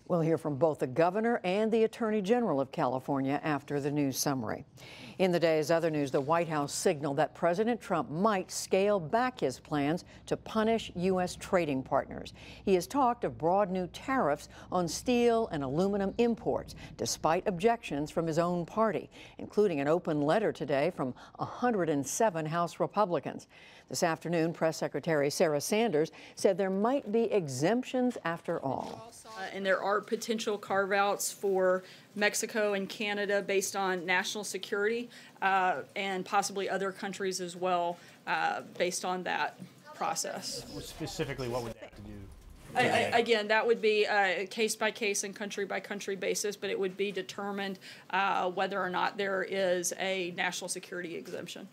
We'll hear from both the governor and the attorney general of California after the news summary. In the day's other news, the White House signaled that President Trump might scale back his plans to punish U.S. trading partners. He has talked of broad new tariffs on steel and aluminum imports, despite objections from his own party, including an open letter today from 107 House Republicans. This afternoon, Press Secretary Sarah Sanders said there might be exemptions after all. And there are potential carve-outs for Mexico and Canada based on national security and possibly other countries as well based on that process. Specifically, what would they have to do? Again, that would be a case-by-case and country-by-country basis, but it would be determined whether or not there is a national security exemption.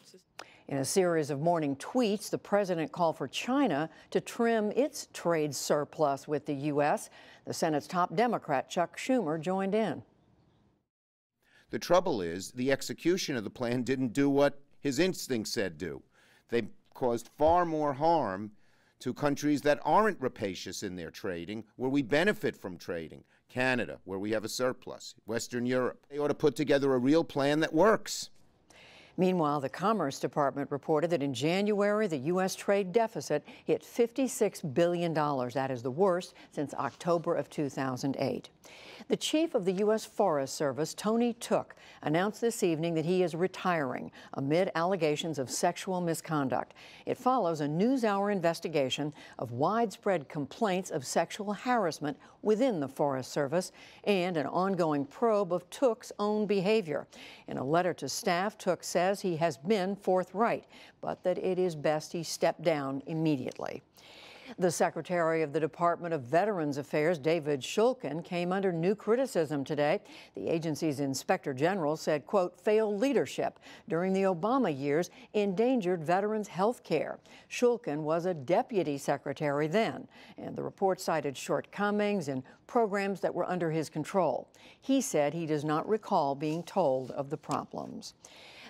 In a series of morning tweets, the president called for China to trim its trade surplus with the U.S. The Senate's top Democrat, Chuck Schumer, joined in. The trouble is, the execution of the plan didn't do what his instincts said do. They caused far more harm to countries that aren't rapacious in their trading, where we benefit from trading. Canada, where we have a surplus. Western Europe. They ought to put together a real plan that works. Meanwhile, the Commerce Department reported that in January, the U.S. trade deficit hit $56 billion. That is the worst since October of 2008. The chief of the U.S. Forest Service, Tony Took, announced this evening that he is retiring amid allegations of sexual misconduct. It follows a NewsHour investigation of widespread complaints of sexual harassment within the Forest Service and an ongoing probe of Took's own behavior. In a letter to staff, Took says he has been forthright, but that it is best he step down immediately. The Secretary of the Department of Veterans Affairs, David Shulkin, came under new criticism today. The agency's Inspector General said, quote, failed leadership during the Obama years endangered veterans' health care. Shulkin was a deputy secretary then, and the report cited shortcomings in programs that were under his control. He said he does not recall being told of the problems.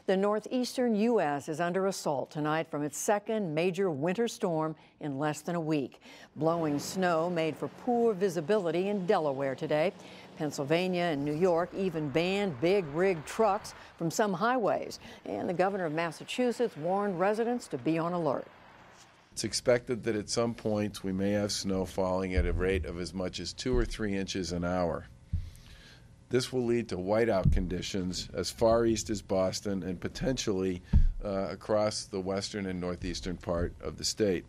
The northeastern U.S. is under assault tonight from its second major winter storm in less than a week. Blowing snow made for poor visibility in Delaware today. Pennsylvania and New York even banned big rig trucks from some highways. And the governor of Massachusetts warned residents to be on alert. It's expected that at some point we may have snow falling at a rate of as much as 2 or 3 inches an hour. This will lead to whiteout conditions as far east as Boston and potentially across the western and northeastern part of the state.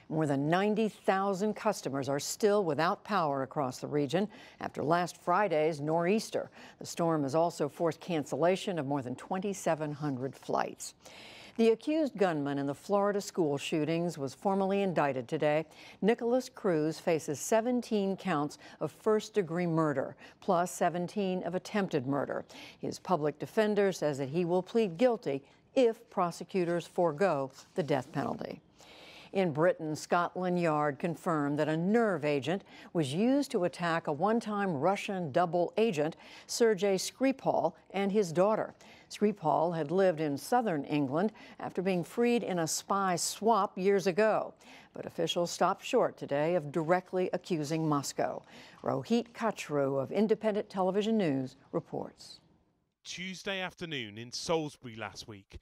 More than 90,000 customers are still without power across the region after last Friday's nor'easter. The storm has also forced cancellation of more than 2,700 flights. The accused gunman in the Florida school shootings was formally indicted today. Nicholas Cruz faces 17 counts of first-degree murder, plus 17 of attempted murder. His public defender says that he will plead guilty if prosecutors forego the death penalty. In Britain, Scotland Yard confirmed that a nerve agent was used to attack a one-time Russian double agent, Sergei Skripal, and his daughter. Skripal had lived in southern England after being freed in a spy swap years ago. But officials stopped short today of directly accusing Moscow. Rohit Kachru of Independent Television News reports. Tuesday afternoon in Salisbury last week,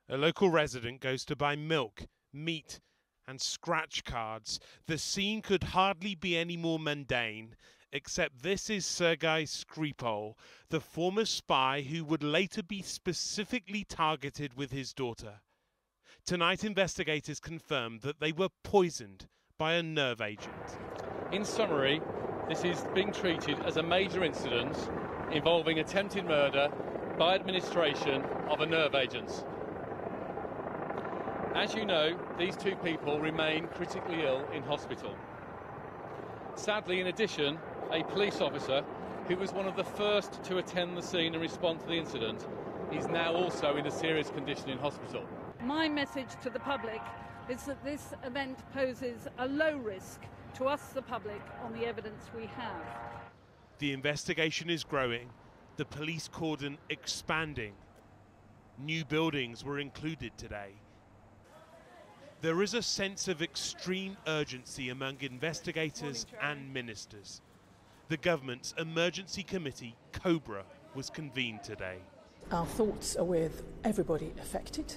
a local resident goes to buy milk, meat, and scratch cards. The scene could hardly be any more mundane, except this is Sergei Skripal, the former spy who would later be specifically targeted with his daughter. Tonight, investigators confirmed that they were poisoned by a nerve agent. In summary, this is being treated as a major incident involving attempted murder by administration of a nerve agent. As you know, these two people remain critically ill in hospital. Sadly, in addition, a police officer who was one of the first to attend the scene and respond to the incident is now also in a serious condition in hospital. My message to the public is that this event poses a low risk to us, the public, on the evidence we have. The investigation is growing, the police cordon expanding. New buildings were included today. There is a sense of extreme urgency among investigators and ministers. the government's emergency committee, COBRA, was convened today. Our thoughts are with everybody affected,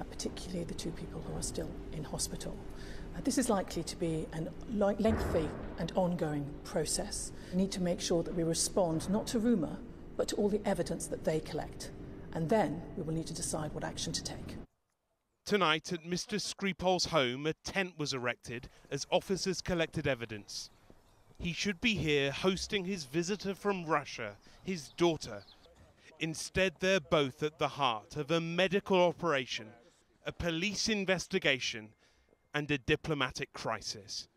particularly the 2 people who are still in hospital. This is likely to be a lengthy and ongoing process. We need to make sure that we respond not to rumour, but to all the evidence that they collect. And then we will need to decide what action to take. Tonight at Mr. Skripal's home, a tent was erected as officers collected evidence. He should be here hosting his visitor from Russia, his daughter. Instead, they're both at the heart of a medical operation, a police investigation, and a diplomatic crisis.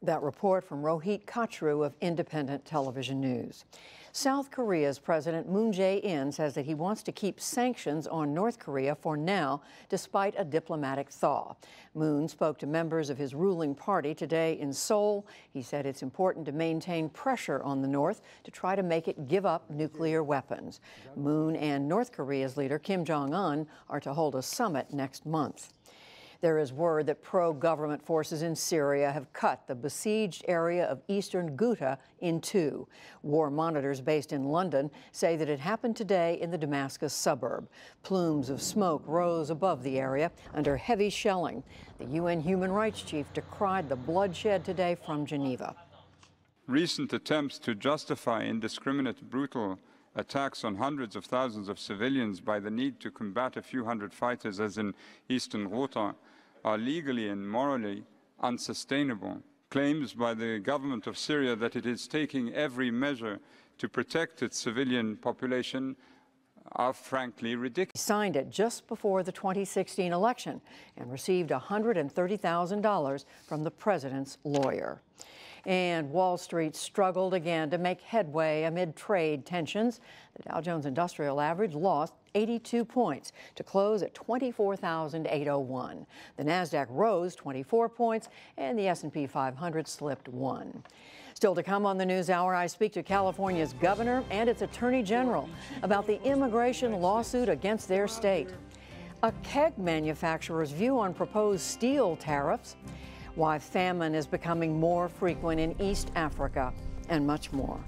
That report from Rohit Kachru of Independent Television News. South Korea's President Moon Jae-in says that he wants to keep sanctions on North Korea for now, despite a diplomatic thaw. Moon spoke to members of his ruling party today in Seoul. He said it's important to maintain pressure on the North to try to make it give up nuclear weapons. Moon and North Korea's leader Kim Jong-un are to hold a summit next month. There is word that pro-government forces in Syria have cut the besieged area of eastern Ghouta in 2. War monitors based in London say that it happened today in the Damascus suburb. Plumes of smoke rose above the area under heavy shelling. The UN human rights chief decried the bloodshed today from Geneva. Recent attempts to justify indiscriminate, brutal attacks on hundreds of thousands of civilians by the need to combat a few hundred fighters, as in eastern Ghouta, are legally and morally unsustainable. Claims by the government of Syria that it is taking every measure to protect its civilian population are frankly ridiculous. He signed it just before the 2016 election and received $130,000 from the president's lawyer. And Wall Street struggled again to make headway amid trade tensions. The Dow Jones Industrial Average lost 82 points to close at 24,801. The Nasdaq rose 24 points, and the S&P 500 slipped 1. Still to come on the NewsHour, I speak to California's governor and its attorney general about the immigration lawsuit against their state, a keg manufacturer's view on proposed steel tariffs, why famine is becoming more frequent in East Africa, and much more.